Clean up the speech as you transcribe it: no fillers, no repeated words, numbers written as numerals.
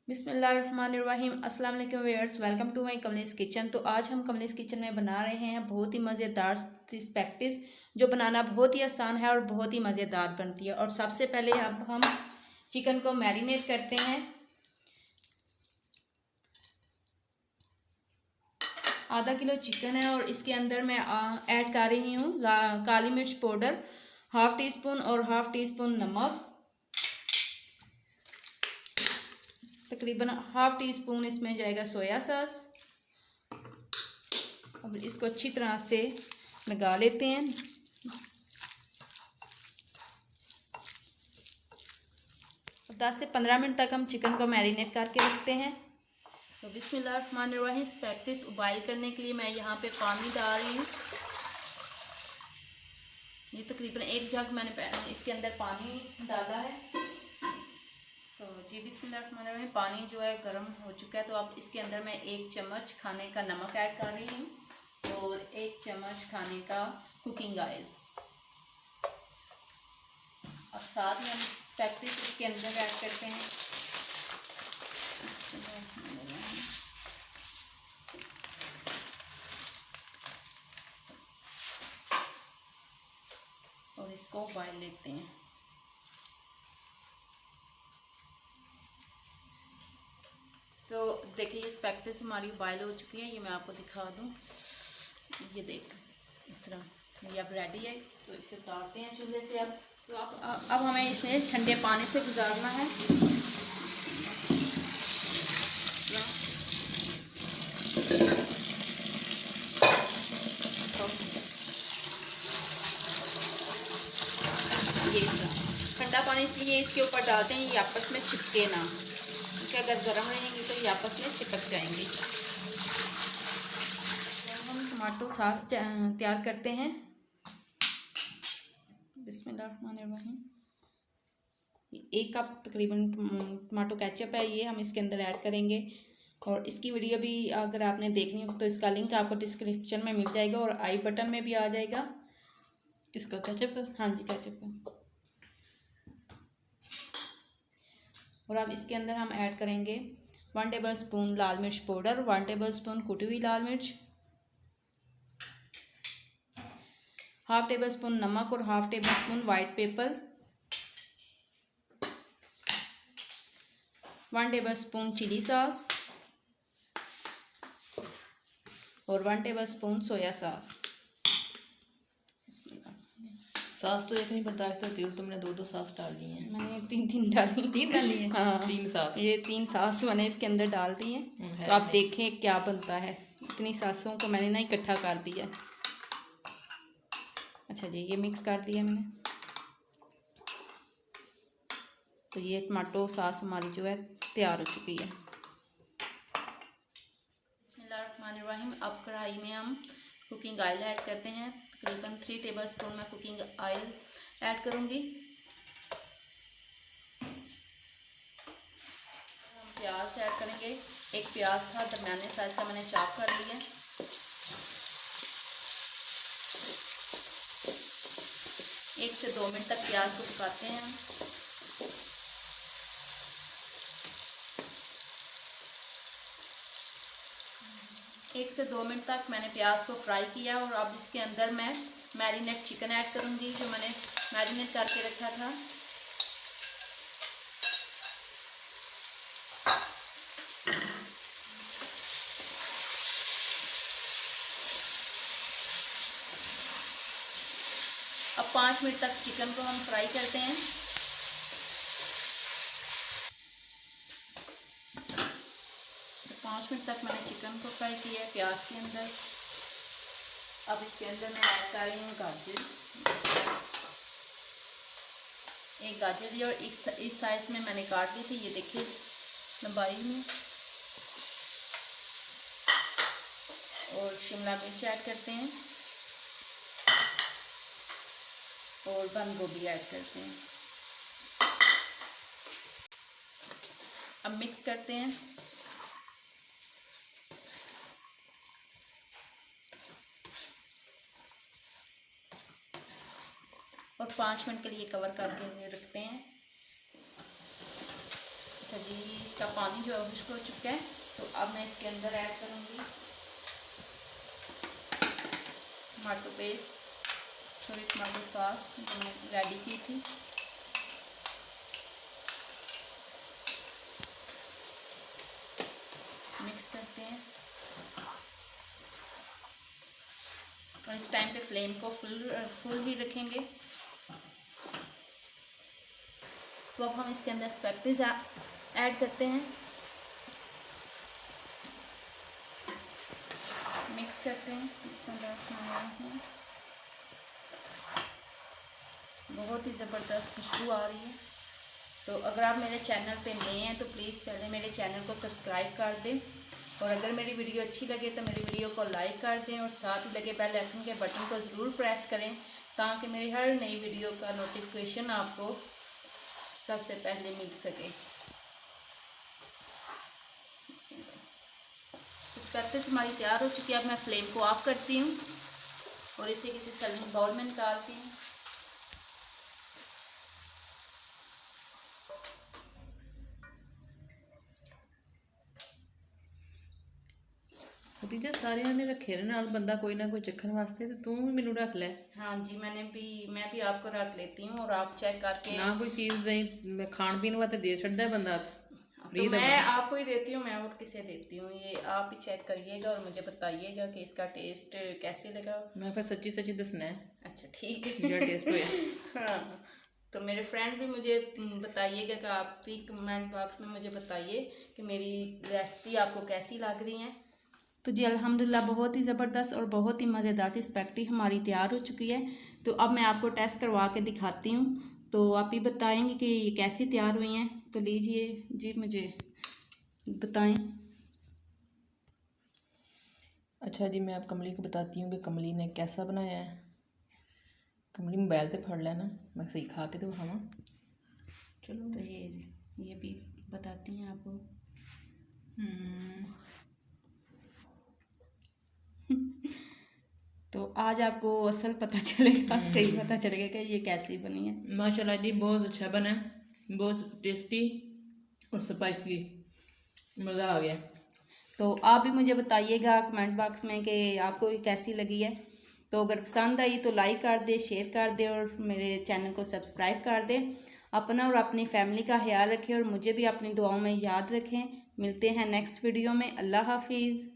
बिस्मिल्लाहिर्रहमानिर्रहीम। अस्सलाम वालेकुम viewers, welcome to my Kamlesh kitchen. तो आज हम कमलेश किचन में बना रहे हैं बहुत ही मज़ेदार स्पैगेटी, जो बनाना बहुत ही आसान है और बहुत ही मज़ेदार बनती है। और सबसे पहले अब हम चिकन को मैरिनेट करते हैं। आधा किलो चिकन है और इसके अंदर मैं ऐड कर रही हूँ काली मिर्च पाउडर हाफ़ टी स्पून और हाफ़ टी स्पून नमक, तकरीबन हाफ़ टी स्पून इसमें जाएगा सोया सॉस। अब इसको अच्छी तरह से लगा लेते हैं। 10 से 15 मिनट तक हम चिकन को मैरिनेट करके रखते हैं। तो बिस्मिल्लाहिर्रहमानिर्रहीम, स्पैगेटी उबाइल करने के लिए मैं यहाँ पे पानी डाल रही हूँ। ये तकरीबन 1 जग मैंने इसके अंदर पानी डाला है। तो जी बिस्मिल्लाहिर्रहमानिर्रहीम, पानी जो है गर्म हो चुका है। तो अब इसके अंदर मैं 1 चम्मच खाने का नमक ऐड कर रही हूँ और 1 चम्मच खाने का कुकिंग ऑयल। अब साथ ही हम स्पैगेटी इसके अंदर ऐड करते हैं। और इसको बॉयल लेते हैं। तो देखिए ये स्पैगेटी हमारी बॉयल हो चुकी है। ये मैं आपको दिखा दूँ, ये देख इस तरह ये अब रेडी है। तो इसे उतारते हैं चूल्हे से। अब अब हमें इसे ठंडे पानी से गुजारना है। ये ठंडा पानी इसलिए इसके ऊपर डालते हैं, ये आपस में चिपके ना, क्योंकि अगर गर्म रहेंगी तो ये आपस में चिपक जाएंगी। हम टमाटो सॉस तैयार करते हैं। बिस्मिल्लाहिर्रहमानिर्रहीम, 1 कप तकरीबन टमाटो केचप है, ये हम इसके अंदर ऐड करेंगे। और इसकी वीडियो भी अगर आपने देखनी हो तो इसका लिंक आपको डिस्क्रिप्शन में मिल जाएगा और आई बटन में भी आ जाएगा। इसका केचप, हाँ जी केचप। और अब इसके अंदर हम ऐड करेंगे 1 टेबल स्पून लाल मिर्च पाउडर, 1 टेबल स्पून कुटी हुई लाल मिर्च, हाफ़ टेबल स्पून नमक और half table spoon white pepper, 1 table spoon chilli sauce और 1 टेबल स्पून सोया सॉस। सास तो एक नहीं बर्दाश्त होती और तुमने 2 सास डाल दी हैं। मैंने 3 डाली। 3 डाली है? हाँ 3 सास। ये 3 सास मैंने इसके अंदर डाल दी हैं। तो आप देखें क्या बनता है। इतनी सासों को मैंने ना इकट्ठा कर दिया। अच्छा जी, ये मिक्स कर दिया मैंने। तो ये टमाटो सॉस हमारी जो है तैयार हो चुकी है। बिस्मिल्लाहिर्रहमानिर्रहीम, अब कढ़ाई में हम कुकिंग ऑयल ऐड करते हैं। तकरीबन 3 टेबल स्पून मैं कुकिंग ऑयल ऐड करूँगी। हम प्याज ऐड करेंगे। 1 प्याज था दरमियाने साइज का, मैंने चॉप कर लिया। 1 से 2 मिनट तक प्याज को पकाते हैं हम। एक से 2 मिनट तक मैंने प्याज को फ्राई किया और अब इसके अंदर मैं मैरिनेट चिकन ऐड करूँगी, जो मैंने मैरिनेट करके रखा था। अब 5 मिनट तक चिकन को हम फ्राई करते हैं। 5 मिनट तक मैंने चिकन को फ्राई किया है प्याज के अंदर। अब इसके अंदर मैं ऐड कर रही हूँ गाजर। 1 गाजर ली और इस साइज में मैंने काट ली थी, ये देखिए लंबाई में। और शिमला मिर्च ऐड करते हैं और बंद गोभी ऐड करते हैं। अब मिक्स करते हैं। और 5 मिनट के लिए कवर करके रखते हैं। अच्छा जी, इसका पानी जो है खुश्क हो चुका है, तो अब मैं इसके अंदर ऐड करूँगी टमाटो पेस्ट, थोड़ी टमाटो सॉस जो मैं रेडी की थी। मिक्स करते हैं और इस टाइम पे फ्लेम को फुल ही रखेंगे। तो अब हम इसके अंदर स्पाइसेस ऐड करते हैं, मिक्स करते हैं। इसमें बहुत ही ज़बरदस्त खुशबू आ रही है। तो अगर आप मेरे चैनल पे नए हैं तो प्लीज़ पहले मेरे चैनल को सब्सक्राइब कर दें, और अगर मेरी वीडियो अच्छी लगे तो मेरी वीडियो को लाइक कर दें, और साथ ही लगे बेल आइकन के बटन को ज़रूर प्रेस करें ताकि मेरी हर नई वीडियो का नोटिफिकेशन आपको सबसे पहले मिल सके। स्पाइसेस हमारी तैयार हो चुकी है। अब मैं फ्लेम को ऑफ करती हूँ और इसे किसी सर्विंग बाउल में निकालती हूँ। खदीजा सारे ने रखे ने नाल बंदा कोई ना कोई चखण वास्ते, तो तू भी मैनू रख ले। हाँ जी, मैं भी आपको रख लेती हूँ और आप चेक करके ना कोई चीज़ नहीं, मैं खाण पीण वास्ते दे छड्डदा है बंदा। तो मैं आपको ही देती हूँ, मैं और किसे देती हूँ। ये आप ही चेक करिएगा और मुझे बताइएगा कि इसका टेस्ट कैसे लगा। मैं फिर सच्ची सच्ची दसना है अच्छा ठीक है। जो टेस्ट होया। हाँ, तो मेरे फ्रेंड भी मुझे बताइएगा कि आप भी कमेंट बॉक्स में मुझे बताइए कि मेरी रेसिपी आपको कैसी लग रही है। तो जी अल्हम्दुलिल्लाह बहुत ही ज़बरदस्त और बहुत ही मज़ेदार सी स्पैगेटी हमारी तैयार हो चुकी है। तो अब मैं आपको टेस्ट करवा के दिखाती हूँ, तो आप ही बताएंगे कि ये कैसी तैयार हुई हैं। तो लीजिए जी, मुझे बताएं। अच्छा जी, मैं अब कमली को बताती हूँ कि कमली ने कैसा बनाया है। कमली मोबाइल ते फड़ लेना, मैं सही खा के तो खावा। चलो तो ये भी बताती हैं आपको। तो आज आपको असल पता चलेगा, सही पता चलेगा कि ये कैसी बनी है। माशाल्लाह जी, बहुत अच्छा बना है, बहुत टेस्टी और स्पाइसी, मज़ा आ गया। तो आप भी मुझे बताइएगा कमेंट बॉक्स में कि आपको ये कैसी लगी है। तो अगर पसंद आई तो लाइक कर दे, शेयर कर दे और मेरे चैनल को सब्सक्राइब कर दे। अपना और अपनी फैमिली का ख्याल रखें और मुझे भी अपनी दुआओं में याद रखें। मिलते हैं नेक्स्ट वीडियो में। अल्लाह हाफिज़।